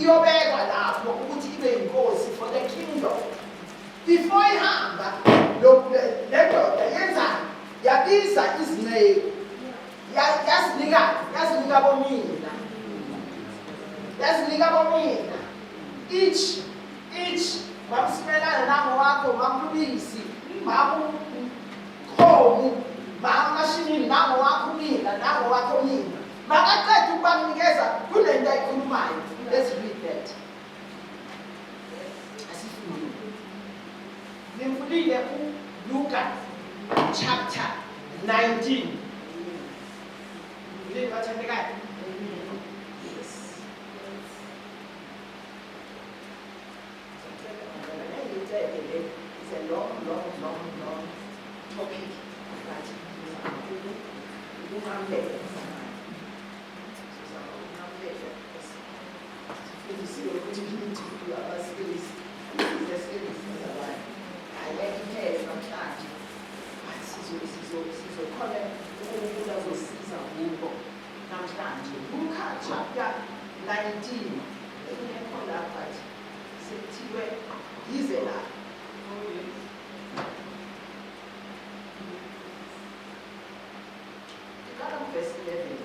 iyobekwa lapho ukuthi ibe inkosi for the kingdom. Before ihamba le ndoda yenzani? Yabiza izinceku, yazinika bomina, each mamsimelana nango wakho, mamlubisi, mamkhomu, mamashinini nango wakho mina, nango wakho mina. Makaqeda ukubanikeza kunento ayikhulumayo. Let's read that. Asifundile. Nimfundile uLuka chapter 19. Yes. It's a long topic. If you see what we need to do about skills, the skills is a lie. I let you tell from church. Sizokholwa uNkulunkulu azosiza kubo namhlanje. Luka chapter 19. Ekukho lapha sekuthiwe yize la. Iqala verse 11.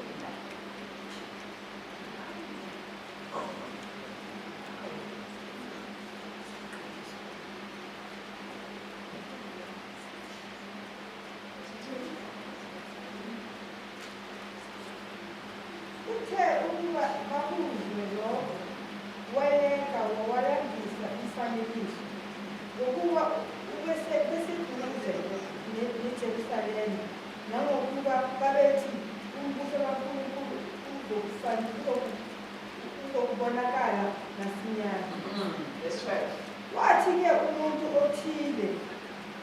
Wathi-ke umuntu othile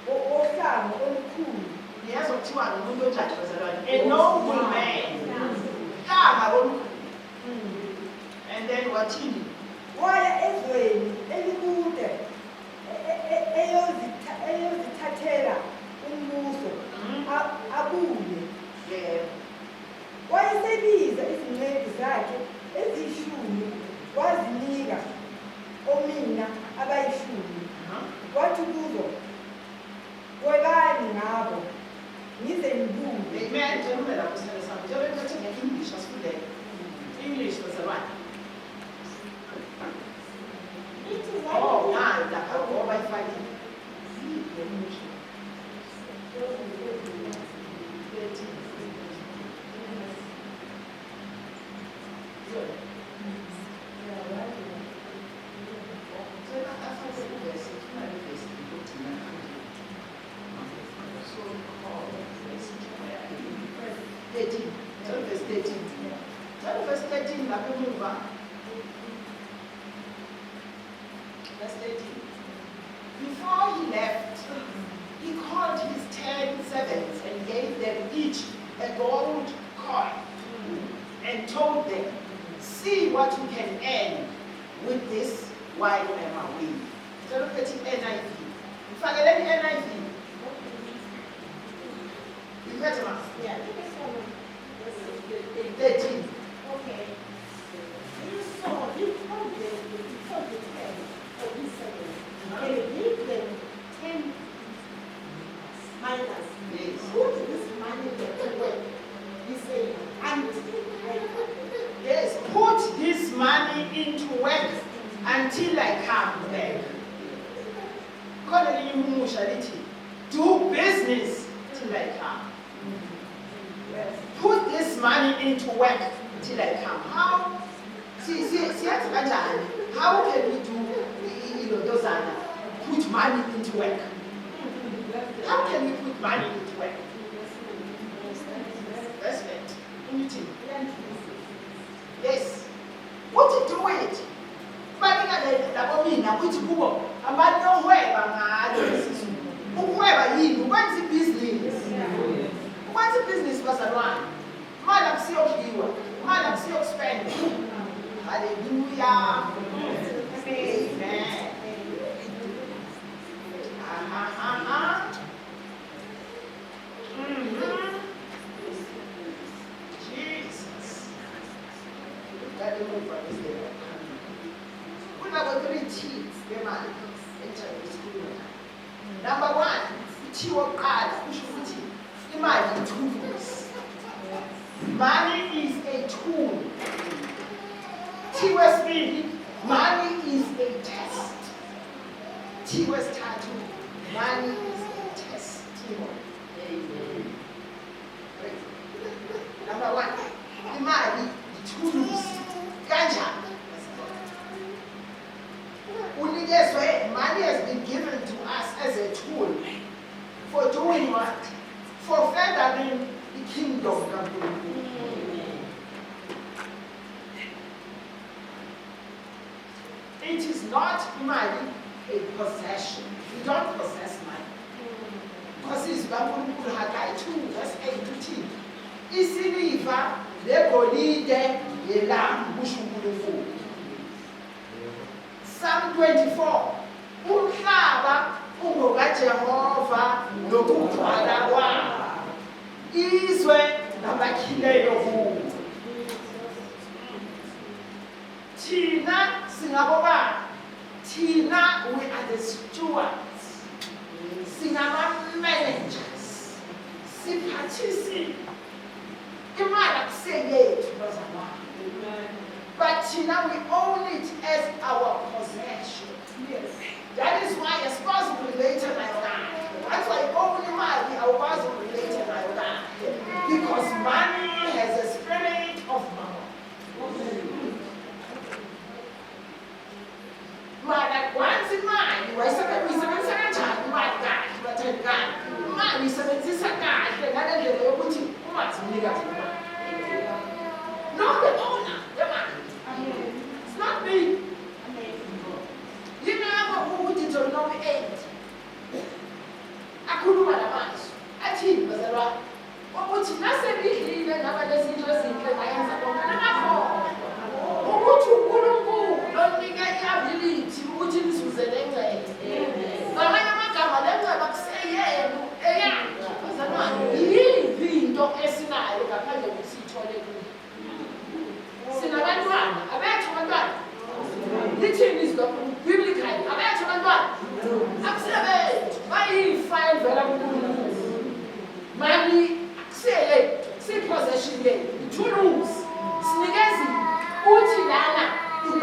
ohlanga olukhulu Kuthiwa ngumuntu onjani bazalwane? A noble man. Hlanga olukhulu. And then wathini? waya ezweni elikude eyozithathela umbuso abuye. Wayesebiza izinceku zakhe eziyishumi wazinika omina abayishumi. Wathi kuzo, webani ngabo ngize ngibuye. Amen. Njengoba lapho sithele sami. Njengoba ngithi nge-English asifundele. English bazalwane. Oh, lapha ngoba ifakile. Verse 13 lapho emuva. Verse 13. Before he left, he called his 10 servants and gave them each a gold coin and told them, see what you can earn with this while I am away. So look at it, NIV. If I get NIV, you better ask. Yeah, 13. okay. You told them, you told the 10 of these servants, and give them 10 minus. Yes. Put this money to work. He said, Yes, put this money into work until I come back. Do business till I come. Put this money into work till I come. How? How can we do those put money into work? How can we put money into work? Respect. Unity. Yes. What to do it? What's a business bazalwane? Mala kusiyodliwa, mala kusiyospend. Hallelujah. Amen. Jesus. That the move from this day. three T's bemali esikhuluma. Number one, kuthiwa kuqala kusho ukuthi imali ithuluzi. Money is a tool. Kuthiwa sibili, money is a test. Kuthiwa sithathu, money is a testimony. Number one, imali ithuluzi. Kanjani? Money has been given to us as a tool for doing what? For furthering the kingdom of God. It is not money a possession. You don't possess money. Because it's Hagai 2, verse 8 to 10. Isiliva legolide yelam bushukulufu. Psalm 24. Umhlaba ungokaJehova nokugcwala kwawo. Izwe nabakhileyo kuwo. Thina singabobani? Thina we are the stewards. Singama-managers. Siphathisi. Imali akuseyethu bazalwane. But thina we own it as our possession. Yes. That is why you're supposed to relate to my God. That's why only money I was related to my God. Because money has a spirit of power. Like once in mind, we say my God, but God, money is a God, not the owner, the money. It's not me. You know who did your no aid. I couldn't run a match. I think was a rock. What would you not say? We even have a dangerous in the hands of what would you wouldn't move? Don't think I have believed you wouldn't use the language. But when I'm a gamma, then I say, yeah, was a man. He being Dr. Sina, I can't see toilet. Sinabandwana, abathi abantwana. Lithini izidokwe biblically, abathi abantwana. Akusebenzi, bayifile vela kuNkulunkulu. Mali akusele, sipossession le, ithuluzi. Sinikezi uthi lana, the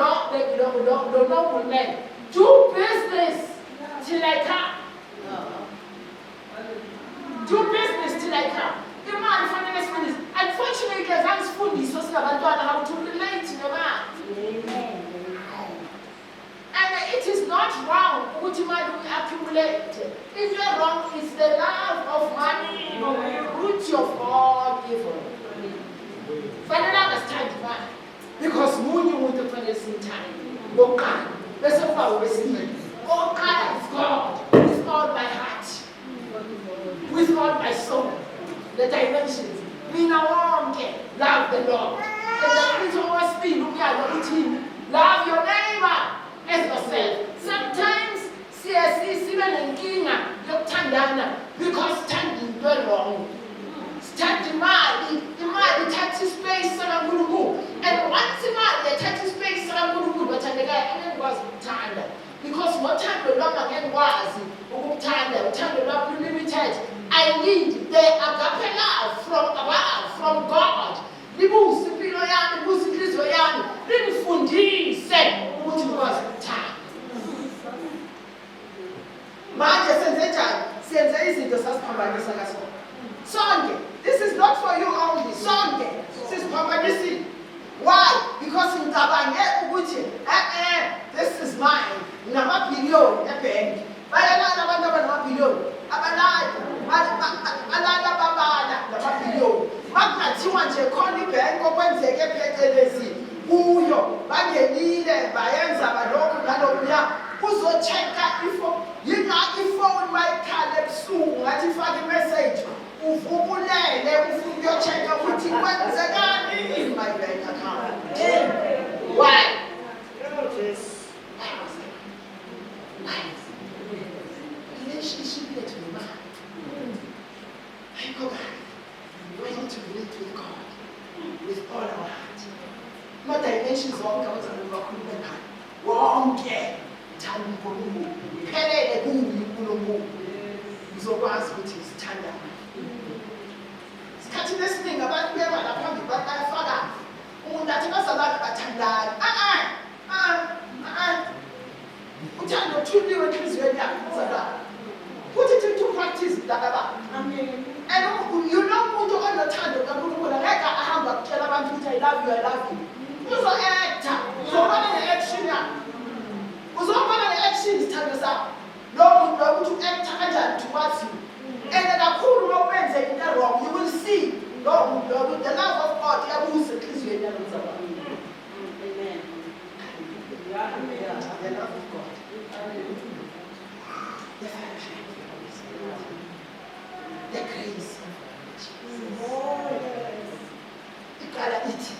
noble man, do business till I come. Do business till I come. Imali fanele sifundise. Unfortunately, azangisifundisa singabantwana how to relate nemali. And it is not wrong ukuthi imali accumulate. If you are wrong, it's the love of money, the root of all evil. Fanele understand imali. Because munye umuntu kufanele simthande. Ngokuqala, bese kuba owesibili. Owokuqala is God, with all my heart, with all my soul. The dimensions. Mina wonke, love the Lord. And the reason why speak, love your neighbor as yourself. Sometimes CSC nenkinga yokuthandana because standing very wrong. Stand imali ithatha space sakaNkulunkulu. And once imali ithatha space sakaNkulunkulu bathandekayo angekwazi ukuthanda. Because ngothando lwami angekwazi ukuthanda, uthando lwami limited. I need the agape love from above, from God. Libuze impilo yami, libuze inhliziyo yami, lingifundise ukuthi ngikwazi ukuthanda. Manje senze njani? Siyenze izinto sasiphambanisa kasona. Sonke, this is not for you only. Sonke, sisiphambanisile. Why? Because ngicabange ukuthi this is mine. Nginamabhiliyoni ebhenki. Bayalala abantu abanamabhiliyoni. Alala babala namabhiliyoni. Makungathiwa nje khona ibhenki okwenzeke phecelezi kuyo bangenile bayenza balokhu nalokuya uzochecka ifoni bayikhala ebusuku ngathi ifake imessage uvubulele ufuna ukuyochecka ukuthi kwenzekani in my bank account. Why? Relationship yethu nemali. Ayikho kahle. We need to relate with God with all our heart. Not dimensions zonke abazakhuluma ngayo. wonke thanda uNkulunkulu iphelele kuye uNkulunkulu uzokwazi ukuthi sithandane. Isikhathini esiningi abantu bema laphambi bayafaka umuntu athi bazalwane bathandane. Uthando thuliwe enhliziyweni yakho bazalwane. Put it into practice mntaka. Amen. And you know umuntu onothando kaNkulunkulu ngeke ahamba kutshela abantu ukuthi I love you, I love you. Uzo-acta, uzobona ne-action yakho. Uzobona ne-action isithando sakho. Lowo muntu ukuthi u-acta kanjani towards you. And kakhulu lokwenze into wrong, you will see lowo muntu the love of God iyabusa enhliziyweni yakho mzalwane. Amen. The love of God. The fellowship of the Holy Spirit. The grace of God. Oh, yes. Iqala ithi,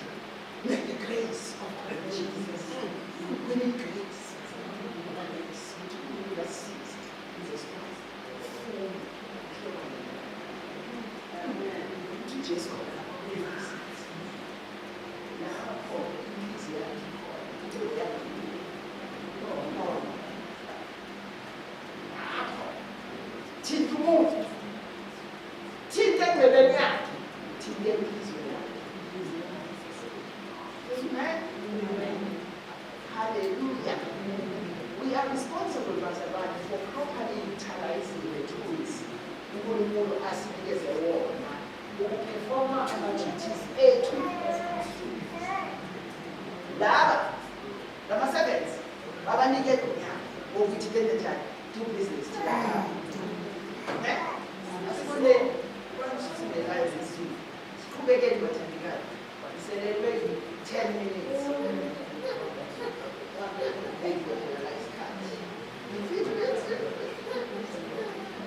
make the grace of God Jesus. We need grace. Jesus Christ. To Jesus Christ. Hallelujah. We are responsible, Pastor Bani, for properly utilizing the tools uNkulunkulu asinikeze wona ukuperforma ama-duties ethu. Lama-servants babanike unyaka wokuthi benze njani, do business together. Asifundeni singekayo zesizwe siqhubekeni bathandikayo selelwe 10 minutes.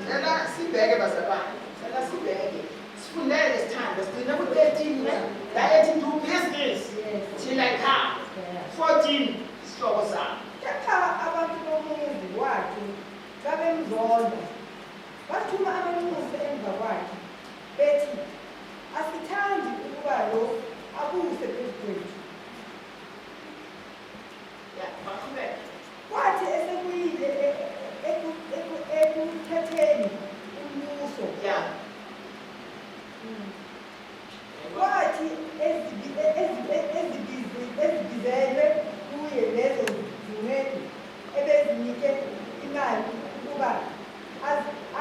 Cela sibheke bazalwane, cela sibheke sifundele isithando sigcine ku-13 diet into business thina ekhaya 14 isihloko sami. Kepha abantu bomuzi wakhe babemzonda, bathuma abamuzi emva kwakhe bethi, asithandi ukuba lo abuse phezu kwethu. Baqhubeka. Kwathi esekuyile ekuthetheni umbuso, kwathi ezibizelwe kuye lezo zinceku ebezinike imali ukuba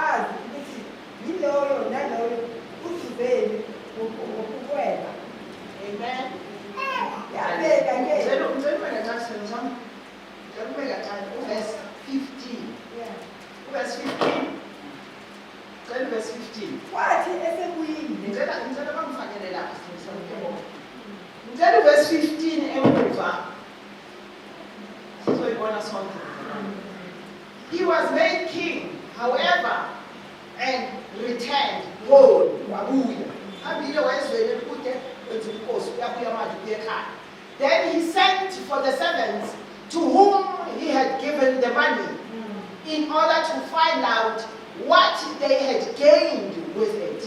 azi ukuthi yiloyo naloyo uzuzele ngokukwela. Amen. Yabeka ke. Verse 15. Verse 15. Verse 15. Kwathi esekuyile Ngicela bangifakele lapha ngicela verse 15 emuva. Sizoyibona sonke. He was made king, however, and returned home. Wabuya. Hambile wayezwele kude wenza inkosi uyabuya manje uye ekhaya. Then he sent for the servants to whom he had given the money in order to find out what they had gained with it.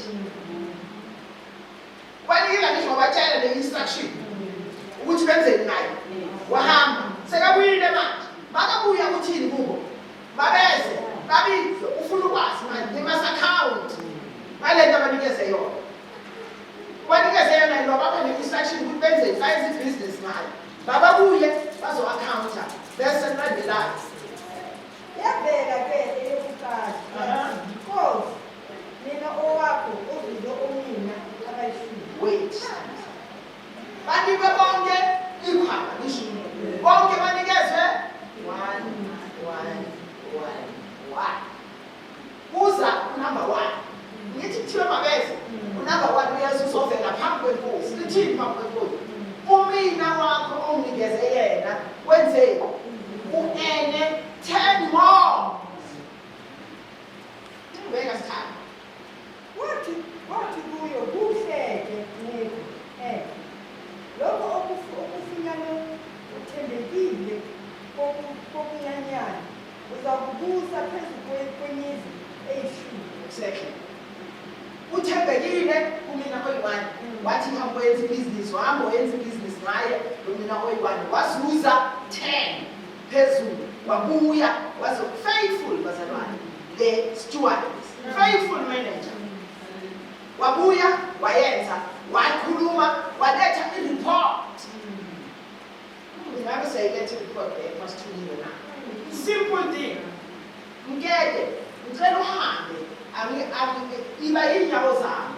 Kwanika ngisho wabatshela le instruction ukuthi benzeni naye. Wahamba sekabuyile manje. Bakabuya kuthini kubo? Babeze, babize ufuna ukwazi manje ngemas account. Balento abanikeze yona. Banikeze yona lo baba ne-instruction ukuthi benzeni size business nayo. Bababuye bazo accounta bese landelayo. yabeka ke eyokuqala. Nkosi, mina owakho uzizo onina abayishumi. Wait. Banikwe bonke ikhwama lishumi. Bonke banikezwe 1. Kuza number 1. Ngithi kuthiwe mabeze. Number 1 uyazuzovela phambi kwenkosi. Lithini phambi kwenkosi? Umina wakho onginikeze yena wenzeni? U-ene 10 more. Beka sikhala. Wathi kuyo kuhleke nciko, lokho okufinyane uthembekile kokunyanyana uzakubusa phezu kwemizi eyishumi. Exactly. Uthembekile kumina oyi-1. Wathi hamba wenza ibhizinisi, wahamba wenza ibhizinisi ngaye lo mina oyi-1 wazuza 10. phezulu wabuya faithful bazalwane the stewards, faithful manager wabuya wayenza wakhuluma waletha i-report. Ngabe seyilethe i-report pastor na simple thing ngeke ngicela uhambe iba inyawo zami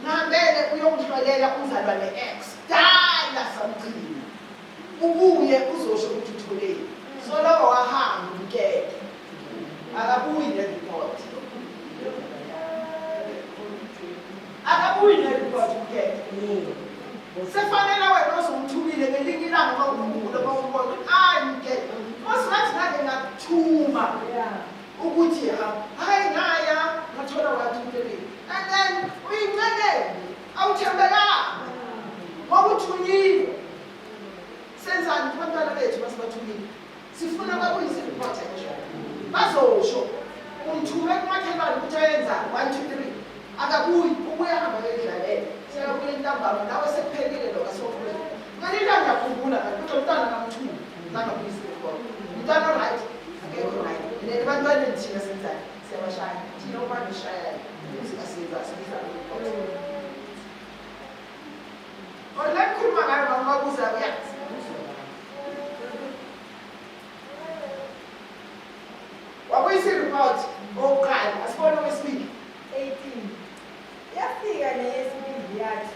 ngihambele uyongihlolela umzalwane X dala samgcina ubuye uzosho ukuthi utholeni so lokho wahamba ngeke akabuyi ne-report ngeke sefanele wena ozomthumile ngelinye ilanga mawukhumbula mawubona ngeke masingathi nake ngakuthuma ukuthi hayi ngaya ngathola wathumele and then uyincenele awuthembekanga ngoba uthunyiwe senzani kubantwana bethu basibathumile sifuna bakuyisi-report nje bazosho umthume kumakhelwane ukuthi ayenza 1 2 3 akabuyi ubuye hamba ngedlalela sekabuye intambama nawe sekuphelile lo kasokhulu ngalila ngiyakhumbula ukuthi umntwana kamthuma ngangabuyisi-report umntwana right akekho right nebantwaneni thina senzani siyabashaya thina ubani ushayayo sibiza report la kukhuluma ngayo bangabuza yazi wabuyisa-report oqala asibone okwesibili 18 yafika neyesibili yathi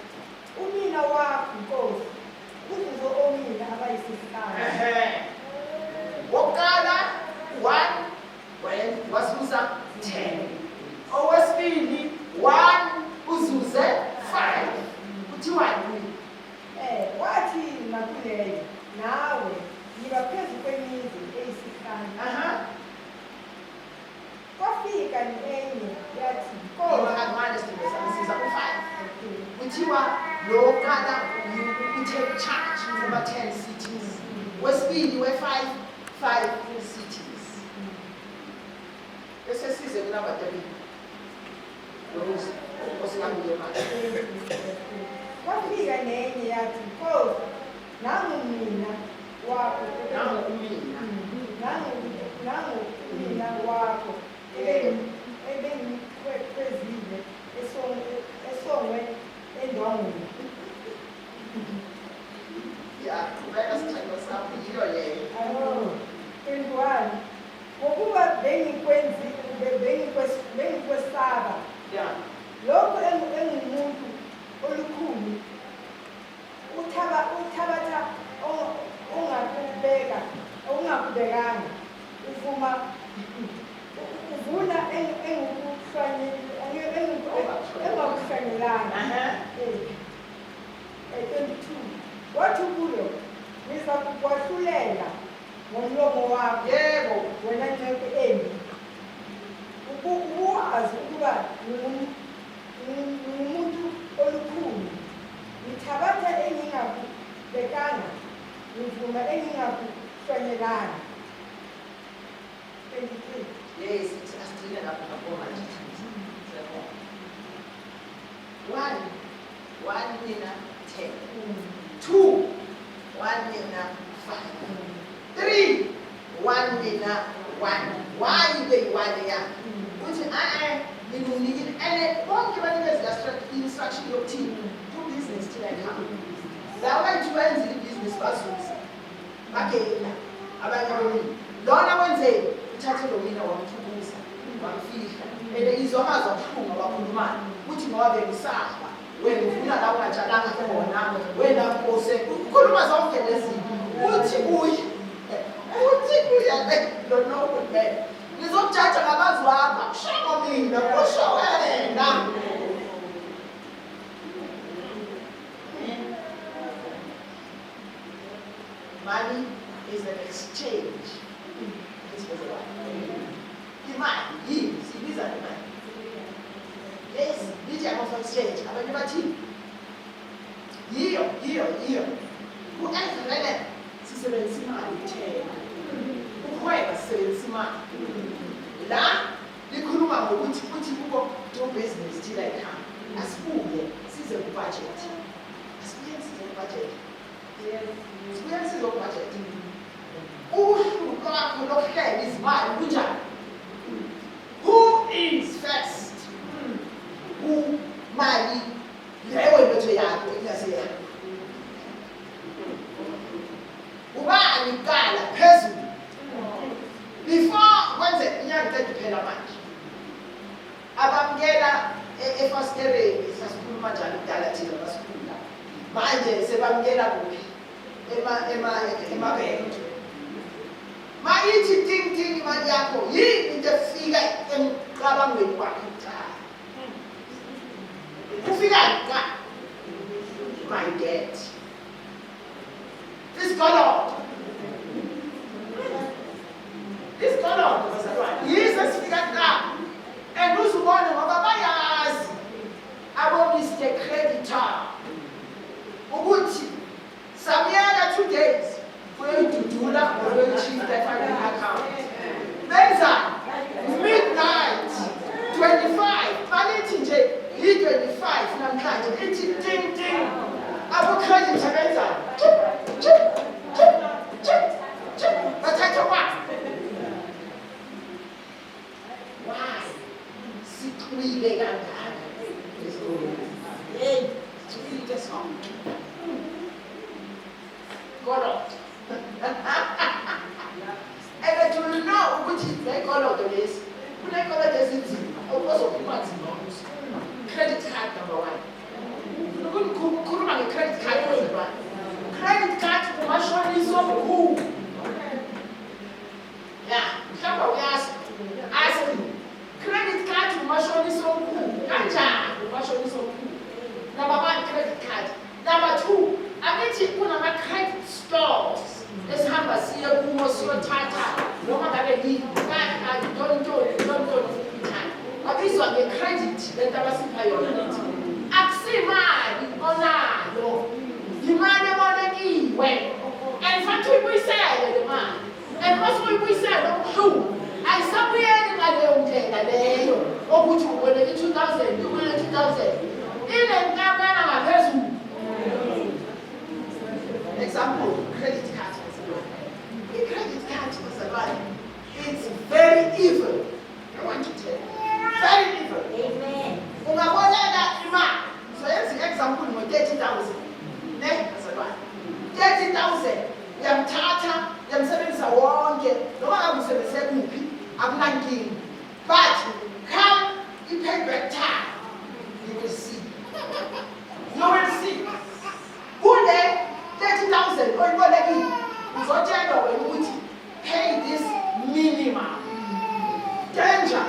umina wakho Nkosi kuzo omina abayisihlanu wokuqala 1 wasusa 10 owesibili 1 uzuze 5 kuthiwani wathi nakuleyo nawe yiba phezu kwemizi eyisihlanu kwafika enye yathi kodwa akumane sidinga samsiza ku5 kuthiwa lo qala you-take charge over 10 cities wesibili we5 5 cities bese size kunamba 3 osingamile manje kwafika nenye yathi Nkosi nangu mina wakho nangu mina wakho ebengikwezile esongwe endwangweni. qhubeka sithando sakho yiyo leyo 21 ngokuba bengikwesaba lokhu engumuntu olukhulu uthabatha ungakubekanga uvuna engakuhlanyelanga 22 wathi kuyo niza kukwahlulela ngomlomo wakho yebo wena nceke embi uwazi ukuba ngumuntu olukhulu ngithabatha engingakubekanga ngivuma engingakuhlanyelanga 23 yes asigcine lapho ngabona nje siyabona 1 mina 10 2 1 mina 5 3 1 mina 1 why beyi-1 ya ukuthi ngilunikile and bonke banikeza instruction yokuthini do business till I come lawa bantu benzile ibhizinisi bazuza bageyina abanye abomini lona wenzeni uthathe lo mina wamthukuza wamfihla and izwakazi wabuhlungu abakhulumana ukuthi ngoba bengisaba wena ufuna la ungatshalanga khona wena nkose ukhuluma zonke lezinto uthi kuya don't know what man ngizokujaja ngabazi wakho kusho mina kusho wena money is an exchange. Imali yini sibiza imali yes lithi ama exchange abantu bathini yiyo ku-endlele sisebenzisa imali kuthenga ukuhweba sisebenzisa imali la likhuluma ngokuthi kubo do business till I come asibuye size ku-budget asibuye size ku-budget sibuye size ku-budget mali kunjani? Who is first? Who mali leyo into yakho ingase ubani kuqala phezulu before kwenze inyanga ephela manje abamkela efasitereni sasikhuluma njalo kudala thina basikhula manje sebamkela kuphi emabhenki mayithi ting ting imali yakho yini into efika emqabangweni wakho kuqala ufika kuqala my dad this God bazalwane yize sifika kuqala and uzubona ngoba bayazi abo Mr. Creditor ukuthi samyaka 2 days uyidudula ngokuchifta family account benza midnight 25 malithi nje yi-25 namhlanje ithi ting ting abo creditor benza bathatha kwakho why siqhwile kangaka hey siqhwile sonke kolot and you know ukuthi lekoloto lesi kunekoloto ezinzima okuzokhuluma nzima credit card number 1 ukukhuluma nge-credit card kwenziwa credit card kumashonisa omkhulu ya mhlawumbe uyazi ask credit card kumashonisa omkhulu kanjani kumashonisa omkhulu number 1 credit card number 2 akithi kunama-credit stores esihamba siye kuwo siyothatha noma ngabe yitontoni abizwa nge-credit lento abasipha yona lethi akusimali onayo yimali ebolekiwe and futhi uyibuyisele le mali and mase uyibuyisele omkhulu ayisabuyeli ngaleyo ndlela leyo okuthi uboleke 2000 uboleke 2000 inenkamana ngaphezulu. Example, credit card. The credit card was a lie. It's very evil. I want to tell you. Very evil. Amen. Ungaboleka imali. So here's the example with 30,000. Ne? That's a lie. 30,000. Uyamthatha, uyamsebenzisa wonke. Noma ngakusebenzise kuphi, akunankinga. But come you pay back time. You will see. You will see. Kule 30,000 oyibolekile uzotshelwa wena ukuthi pay this minimum. Danger.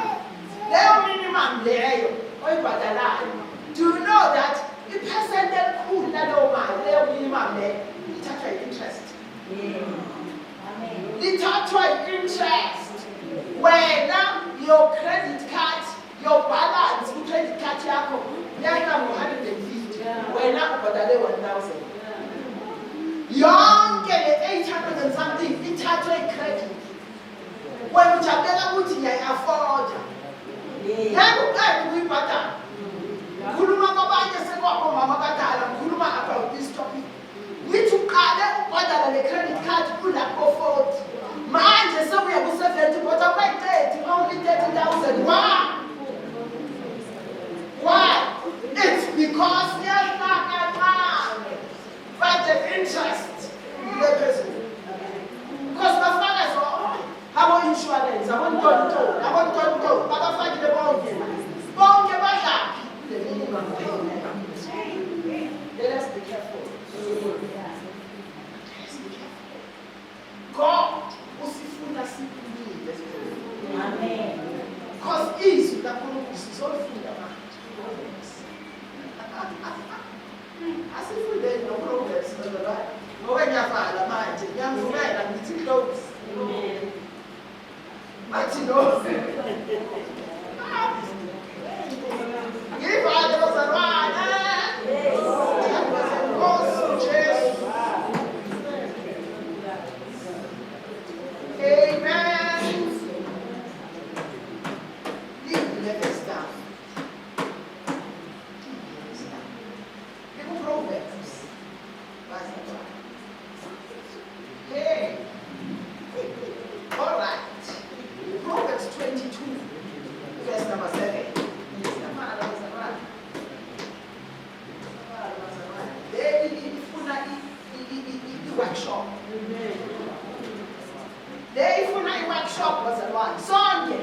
Leyo minimum leyo oyibhadalayo. Do you know that i-percent elikhulu laleyo mali leyo minimum leyo ithathwa i-interest? Ithathwa i-interest. Wena your credit card, your balance ku-credit card yakho yaka ngo-150 wena ubhadale 1,000. Yonke le-800 and something ithathwe i-credit. Wena ujabula ukuthi ngiyayi-afforda. Yena uqeda ukuyibhadala. Ngikhuluma kwabanye sekwabomama abadala, ngikhuluma about this topic. Ngithi uqale ukubhadala le-credit card kulabo-40. Manje sekuya ku-70 but awunayi-30, only 30,000. Why? Why? It's because there's not a man, but the interest in the person. Because my father saw, abo insurance, abo tonto, abafaki le bonke badlaphi the minimum payment. Let us be careful. Let's be careful. God usifuna siphilile. Amen. Because izwi laNkulunkulu sizolifunda manje. Asifundeni no-progress bazalwane. Ngoba ngiyavala manje, ngiyamvumela ngithi close. Bathi no. Ngivale bazalwane. Nkosi Jesu. Amen. Leave the letters down. workshop. Ifuna i-workshop bazalwane sonke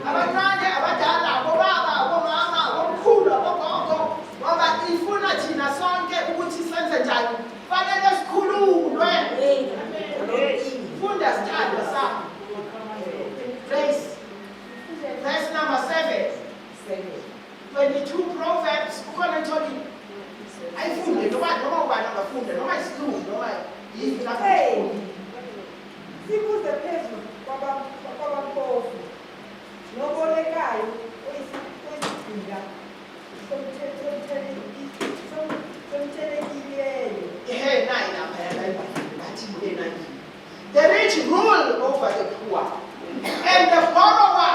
abancane abadala abobaba abomama abomkhulu abogogo ngoba ifuna thina sonke ukuthi senze njani fanele sikhululwe funda sithando sakho verse number 7 22 Proverbs ukhona ntoni ayifunde noma ubani angafunda noma isilungu noma yini lapho sibuze phezulu kwabampofu nobolekayo kwesigcina somthelekileyo. The rich rule over the poor, and the borrower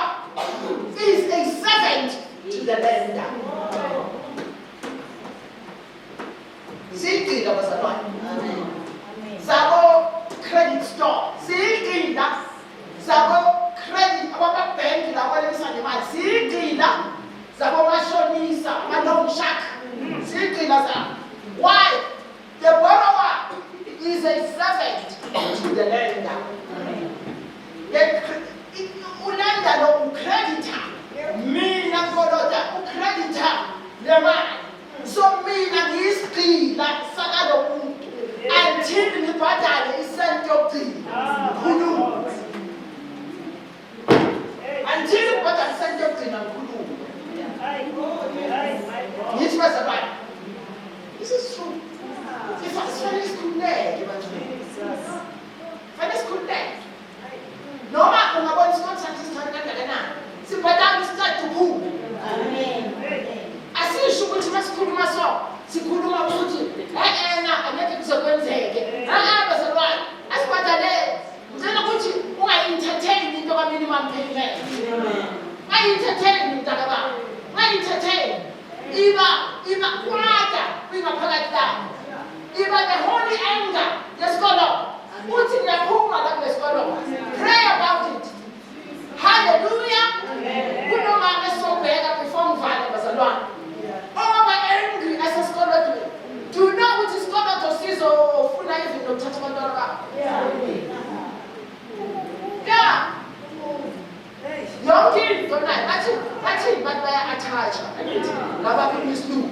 is a servant to the lender. Sigcina bazalwane. Sabo credit store. Sigcina. Sabo credit abababhenki labo balekisa nemali. Sigcina. Sabo mashonisa, ama-loan shark. Sigcina sabo. Why? The borrower is a servant to the lender. Ulenda lo ucreditor. Mina ngoloda ucreditor lemali. So mina ngiyisigcina sakalo muntu until ngibhadale isenti yokugcina. Ngikhuluma. Until ngibhadale isenti yokugcina ngikhuluma. Yithi bazalwane. This is true. Sifanele sikhululeke bantwana. Fanele sikhululeke. Noma ungabona isikontract sithanda kangakanani. Sibhadala isicelo kuphuma. Amen. Asisho ukuthi masikhuluma so, sikhuluma ukuthi angeke kuzokwenzeke. Bazalwane, asibhadale. Ngicela ukuthi unga-entertain into ka-minimum payment. Unga-entertain mntakababa. Unga-entertain. Iba kwada kwingaphakathi lakho. Iba the holy anger yesikolo. Uthi ngiyaphuma la kule sikolo. Pray about it. Hallelujah. Kunoma esobheka before ngivale bazalwane. Oba angry asesikolodweni. Do you know ukuthi isikolodo sizofuna even nokuthatha abantwana bakho? Yeah. Yonke into nayo bathi baya-attach. Angithi ngabaphi isilungu.